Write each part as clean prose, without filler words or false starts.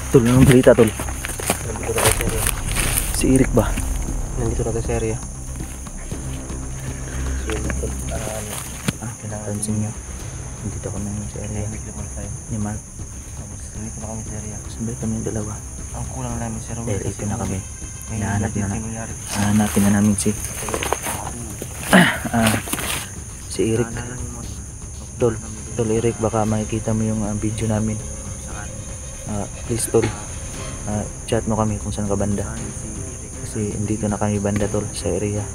Tol, anong balita tol? Nandito na sa area. Si Eric ba? Nandito na sa area. So yun tol. Pansin nyo. Nandito kami sa area ni Mark. Tapos nandito na kami sa area. Sabay kami yung dalawa. Ang kulang namin si Robert. Dito na kami. May Hinahanap nangyari. Hanapin na namin si si Eric. Tol, Eric, baka makikita mo yung video namin. Please tol, chat mo kami kung saan ka banda. Kasi dito na kami banda tol, sa area.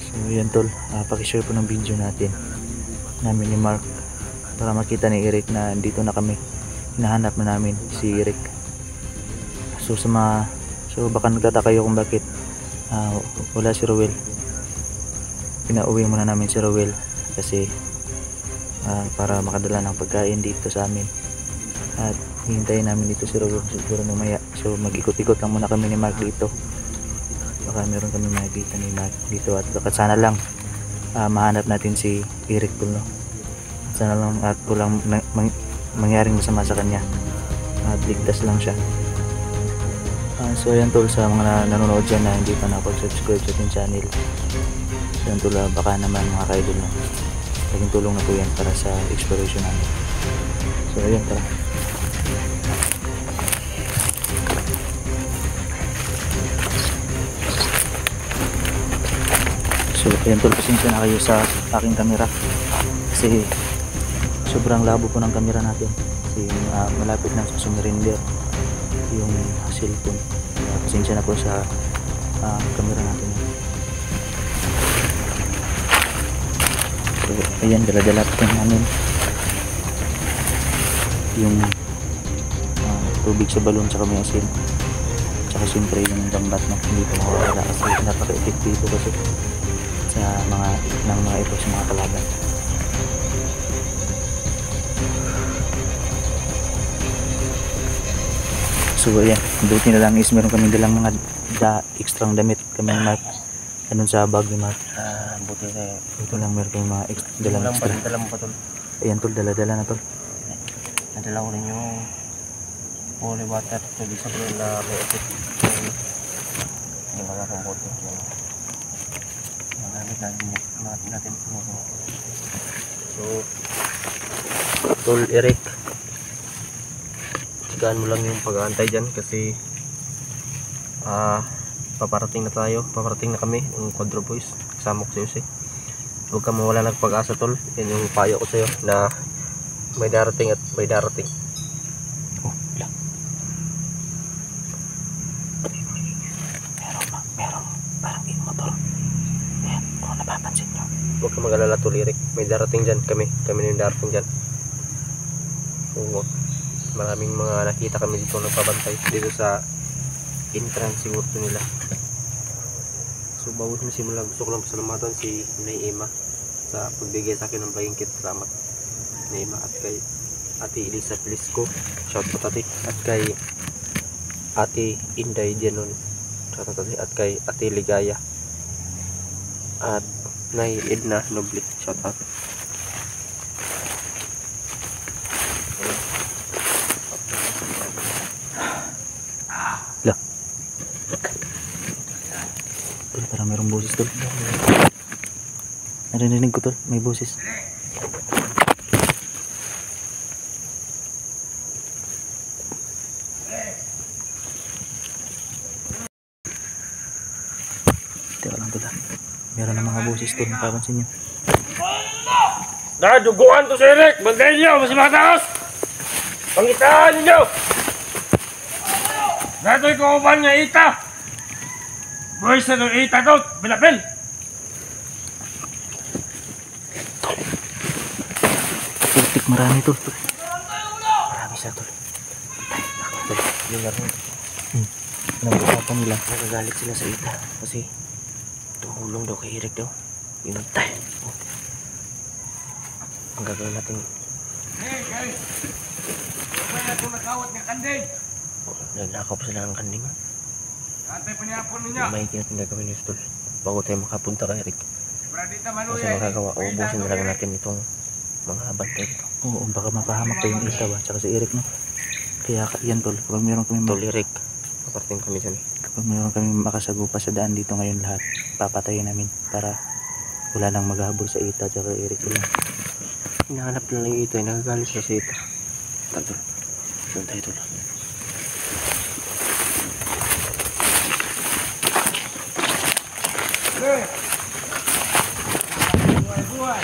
So yan tol, pakishare po ng video natin namin ni Mark para makita ni Eric na dito na kami. Hinahanap na namin si Eric. So baka nagtataka kayo kung bakit wala si Rowel. Pinauwi muna namin si Rowel kasi para makadala ng pagkain dito sa amin. At hihintayin namin dito si Rowel siguro mamaya. So mag-ikot-ikot lang muna kami ni Mark dito. Baka meron kami makikita ni Mark dito. At sana lang mahanap natin si Eric tol, no? Sana lang at walang mangyaring masama sa kanya. Ligtas lang siya. So ayan tol, sa mga nanonood dyan na hindi pa nakapag-subscribe sa ating channel, yan tol, baka naman mga ka-idol, no? Laging tulong na po yan para sa exploration namin. So ayan, tara. So ayan tol, pasensya na kayo sa aking camera kasi sobrang labo po ng camera natin kasi malapit na sa sumirinder yung cellphone. Pasensya na po sa camera natin. So ayan, dala-dala po namin yung tubig sa balon sa may asin, tsaka siyempre yung dambat na hindi po mawawala kasi napaka-effective kasi sa mga ito sa mga kalaban. So ayan, buti na lang is meron kami dalang mga extrang damit kami Mark ganun sa bag ni Mark. Buti na ito lang meron kami mga dalang extra. Dala mo pa tol. Ayan tol, dala-dala na tol. Nadala ko rin yung holy water. Tubig sa balon na may effect. Hindi makakabuti. Natin natin. So tol Eric, sigaan mo lang yung pag-aantay dyan kasi paparating na kami yung Quadro Boys, kasama ko sa'yo si. Huwag ka mawala ng pag-asa tol, yan yung payo ko sa'yo na may darating at may darating. Meron parang motor. Ayan, kung napapansin nyo. Huwag ka mag-alala tol Eric, may darating dyan, kami na yung darating dyan. So, maraming mga nakita kami dito nagpabantay dito sa entrance siguro nila. So bago simula, gusto ko lang pasalamatan si Nay Emma sa pagbigay sa akin ng bayingkit. Salamat Nay Emma, at kay Ate Elisa Pelisco, shout out ate, at kay Ate Inday Dianon, shout out ate, at kay Ate Ligaya at Nay Edna Noble, shout out. Parang mayroong boses tol. Narinig ko tol, may boses. Teka lang tol. Meron ng mga boses tol, napapansin nyo. Duguan to si Eric! Bantayin nyo! Mas mataas! Pangitaan nyo! Dato'y kumaban niya ita! Boys na itong ita to! Bilapil! Putik, marami tol. Marami siya tol. Tol, yung laro. Pinag-usapan nila. Nagagalit sila sa ita kasi tumulong daw kay Eric daw. Inantay. Ang gagawin natin. Hey! May na itong nakawat ng kanding! Nagnakaw pa sila ng kanding. Antay pa niya po ninyo! May natin gagawin yung stol bago tayo makapunta kay Eric. Bradita Kasi Manuya! makagawa, ubusin na lang natin itong mga bantay dito. Oo, baka mapahamak pa yung ita ba, tsaka si Eric no. Kaya yan tol, kapag meron kami Tol Eric. Paparating kami dyan. kapag meron kami makasagupa sa daan dito ngayon lahat, papatayin namin para wala nang maghahabol sa Ita at Eric lang. Hinahanap na lang yung Ita. Nagagalit na si Ita. Tol, doon tayo tol. Hey! Buhay!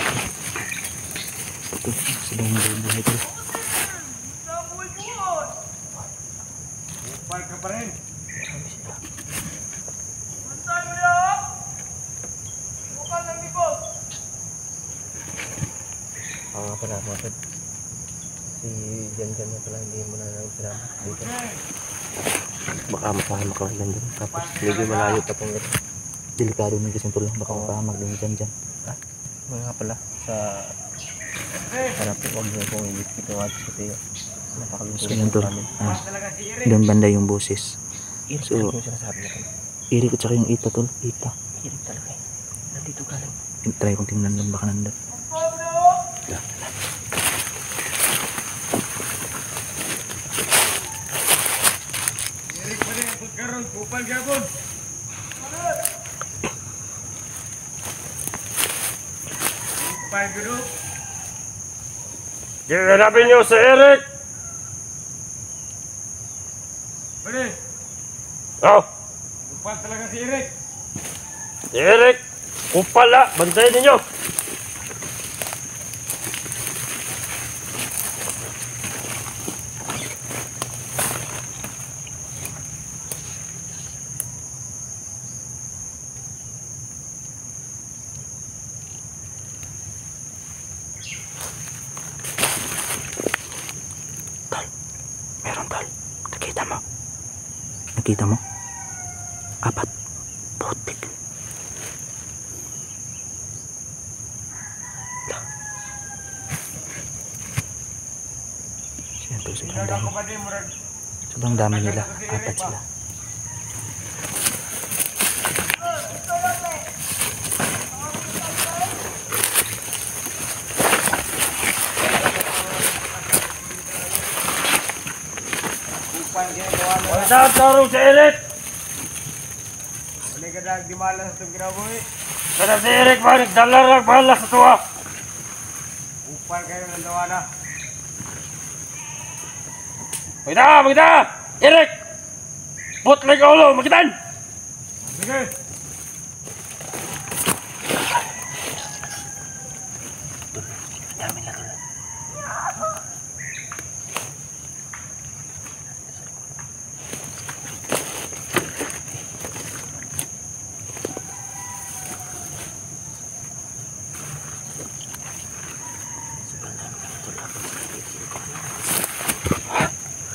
Tol, sila yung buhay tol. Upal ka pa rin. Oo nga pala, mga tol. Si Jan na pala, hindi mo na lang sinama dito. Baka mapahamak ka lang dyan. Tapos medyo malayo pa itong ito. Delikado mo kasi tol, baka mapahamag din dyan. Mga nga pala, sa harap ko, huwag mo kong i-video at kasi So yun tol, namin. Talaga si Eric. doon banda yung boses. Irik So- talaga yung sinasabi natin. Eric at saka yung Ita tol, Ita. Irik talaga eh. Nandito galing. Try kong tingnan doon, baka nandun. Eric pa rin. Pagkaroon. Upal gabon. Upal gulo. Hanapin niyo si Eric! Pwede. Oh, Upal talaga si Eric. si Eric! Kung pala, bantayan ninyo! Meron tol, nakita mo? Nakita mo? Apat. Putik. Siyempre, sobrang Ikaw dami. ako pa din. Murag. Sobrang dami nila. Apat sila. Upal ginagawa mo. Wala na tarong si Eric! Wala ka dahil di malas sa itong ginaboy. Kada si Eric ba, nagdala lang bahala sa tuwa! Upal kayo ng dawana. Magda! Eric! Putli ka ulo, magitan! Sige. Dami na tol.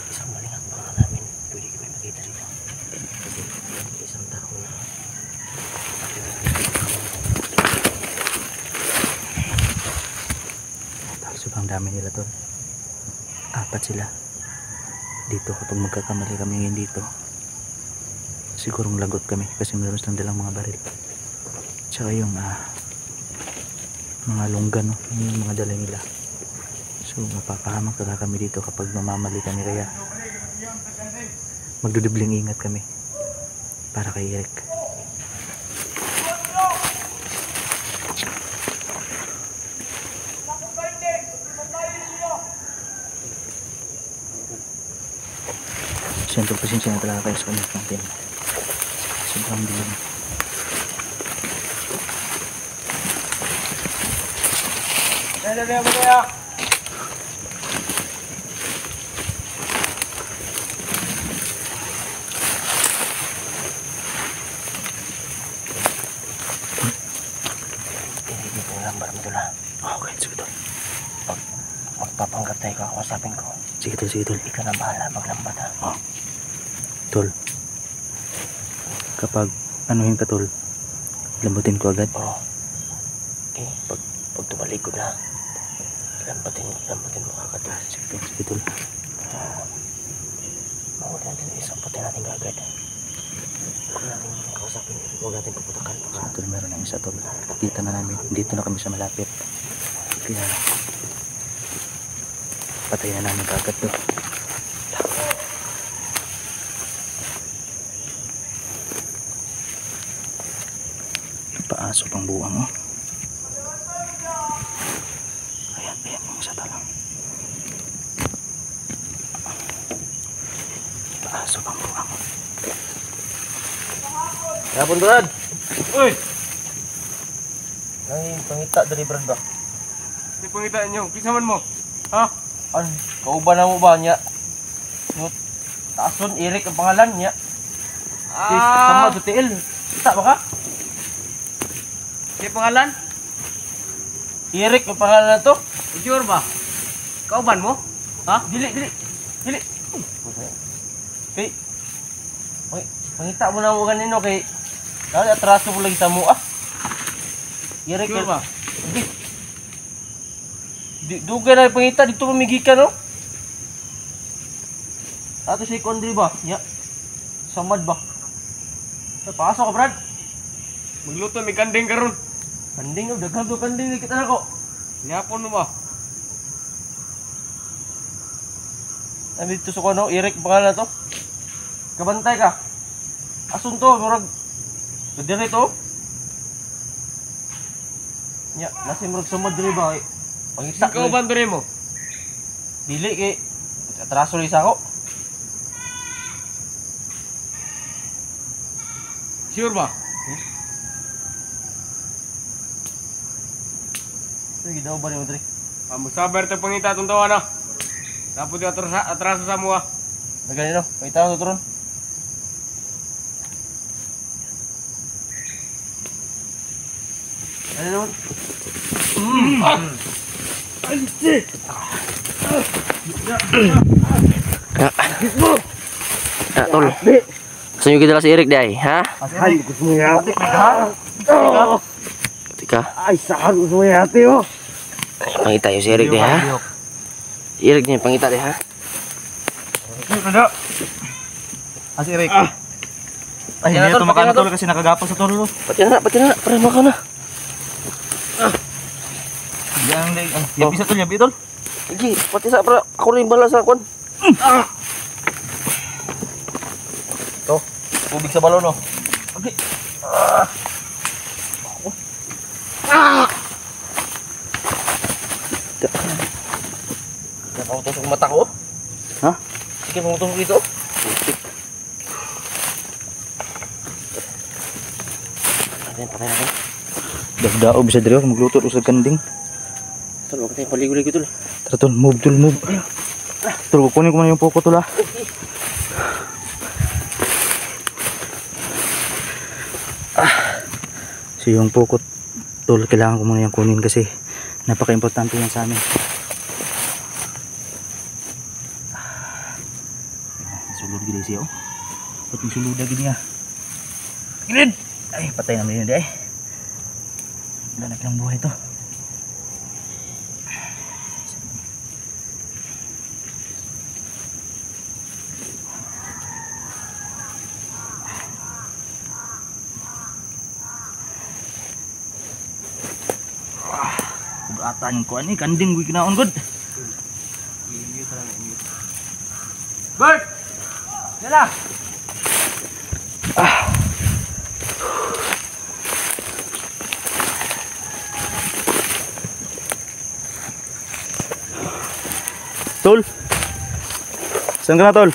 Isang malingat mga namin, pwede kami makita dito. Kasi isang tao na. Tol, sobrang dami nila tol. Apat sila. Dito kapag magkakamali kami ngayon dito, sigurong lagot kami kasi meron silang dalang mga baril. Tsaka yung mga lunggan, no? Yung mga dala nila. So mapapahamak talaga kami dito kapag mamamali kami, kaya magdudubling ingat kami para kay Eric. Siyempre pasensya na talaga kayo sa kanyang natin. Sobrang dilim. Dali mo kaya. Hindi ko lang ba ito lang. Okay, sige tol. Magpapanggap tayo kakausapin ko. Sige tol, sige tol. Ikaw na bahala maglambat ha. Tol, kapag anuhin ka tol, lambutin ko agad. Oo. Okay, pag tumalikod na, lambatin mo agad. Sige tol, sige tol. Mahuli natin isang puti natin agad. Huwag natin kausapin, huwag natin puputakan. Sige tol, meron ng isa tol. Kita na namin, dito na kami sa malapit. Kaya, patayin na namin kagad to. Paaso pang buwang oh. Ayan, ayan yung isa talang. Paaso pang buwang oh. Yapon Brad. Uy! Nang pangita dari Brad ba? Di pangitaan nyo. Kisaman mo. Ha? An, kauban na mo ba niya? No, Taason Eric ang pangalan niya. Sama Dutiel. Kita ba ka? Di pangalan? Eric ang pangalan na to. Sure ba? Kauban mo? Ha? Dili. Kay, pangita mo na mo ganino kay kaya atraso mo lagi sa mo ah. Eric Sure ba? Dugay na yung pangita dito pamigikan no. Ato si Kondri ba? Ya. Samad ba? Pasok ka Brad. Magluto may kanding karon. Kanding oh, daghang to kanding kita na ko. Yapon mo ba? Nandito sa kono, Eric pangalan na to. Kabantay ka. Asun to, murag dire to. Nya, nasi murag samad dire ba? Pangita Ikaw ba rin mo? dili kay atraso rin sa ako. Sure ba? Sige daw ba ni mo dire? Musabar ito pangita itong tawa na. Tapos yung atraso sa mua. Naganino, pangita ko turon. Ano naman? Tol. Saan kita si Eric day, ha? Ay, gusto mo yate. Tika. Ay, saan gusto mo yate oh. Pangita yung si Eric day, ha? Si Eric niya, pangita day, ha? Ano? As Eric. Ay, hindi na tumakan tol kasi nakagapos sa tol. Pati na, para maka na. Yang leg, yabi sa tol, yabi tol. Sige, pati sa, para ako rin bala sa kwan. To, tubig sa balon oh. Okay. Nakautos ang mata ko. Ha? Sige, pumutusok dito. Patay natin. Dagdao bisa diri ako magluto usag kanding. Tol, huwag tayong paligo-ligo tol. Tara tol, move tol, move. Tol, kukunin ko muna yung poko tol ah. So yung poko tol, kailangan ko muna yung kunin kasi napaka-importante yan sa amin. Sulod gini siya oh. Ba't yung sulod gini nga? Gilid! Ay, patay naman yun di ay. Lanak ng buhay to. Atan ko ani kanding gue kinaon god. Bert! Yala! Tol. Saan ka na tol?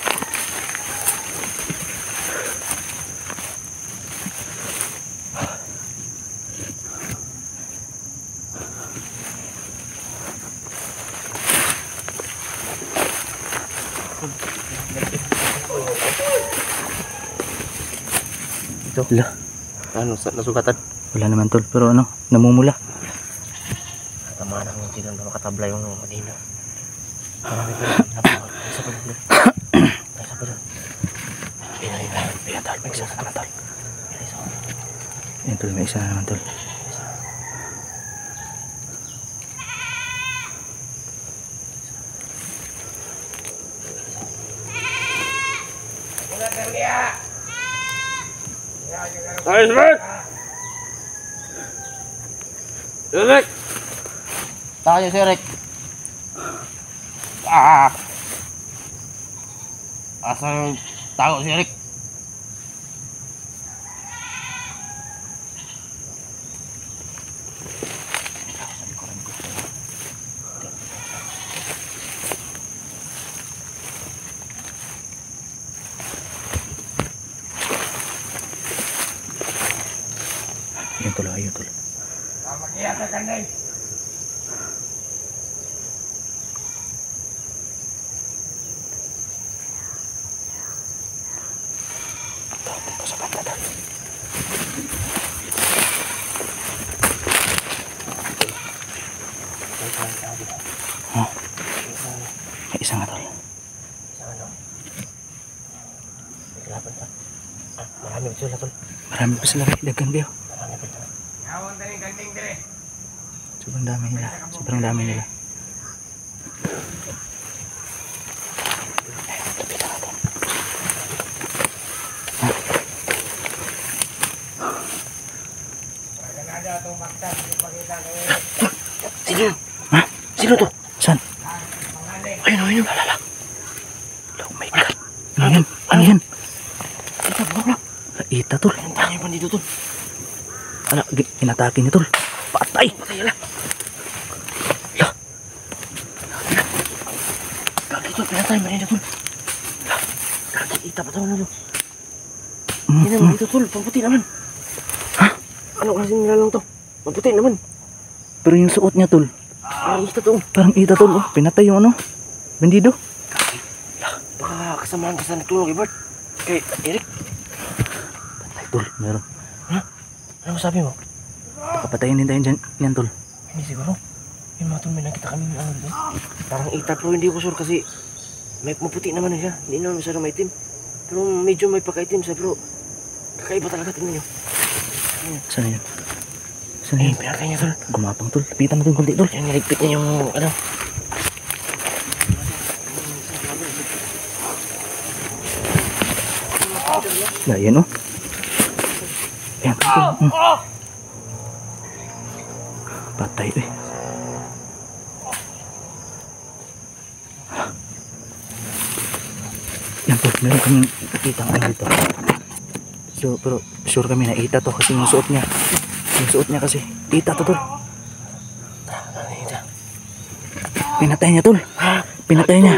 Ito. Wala. Ano, nasugatan? Wala naman tol, pero ano, namumula. Tama na kung hindi na makatablay yung kanina. Isa pa doon. Ayan tol, may isa na naman tol. Ayan tol, may isa na naman tol. Ayos, Bert! Eric! Tayo si Eric. Asa yung tago si Eric? Ayun tol, ayun tol. Makiya ka kanay. Dito sa banda tol. Oh. May isa nga tol. Marami ba sila tol? Marami pa sila kay daghan kayo. Yawan tani ganting dire. Sobrang dami nila. Sobrang dami nila. Lapitan natin. Ada tong bakta ipakita kay Sino? Ha? Sino to? Saan? panganay. Ayun, ayun. Lalala. Oh my God. Ano yan? Ano yan? Ito, bro. Ita tol. Ang tayo pa dito, tol. Ala, inatake ni tol. Patay. Patay, ala. Kaki, tol. Pinatay, manila, tol. Kaki, ita pa tayo, tol. Hindi naman dito, tol. Pamputi naman. Ha? Ano kasi nilalang to? Pamputi naman. Pero yung suot niya tol, Ang ita to. parang ita tol. Oh. Pinatay yung ano. Bandido. Baka kasamahan ka sa nagtulong kay Bart. Kay Eric. Patay tol. Meron. Ano masabi mo? Papatayin din tayo dyan. Yan tol. Hindi siguro. Yung mga tol, may nakita kami ano dito. Parang ita, pero hindi ko sure kasi may maputi naman na siya. Hindi naman masyadong maitim. Pero medyo may pakaitim siya, bro. Kakaiba talaga, tingnan nyo. Saan na yun? Saan na Eh, yun? pinatay niya, tol. Gumapang tol. Lapitan mo tol konti tol. Yan, niligpit niya yung ano. Yan oh. Yan tol. Patay eh. Yan tol. Meron kaming nakita ano dito. So, pero sure kami na ita to kasi yung suot niya. Yung suot niya kasi ita to tol. Pinatay niya tol. Pinatay niya.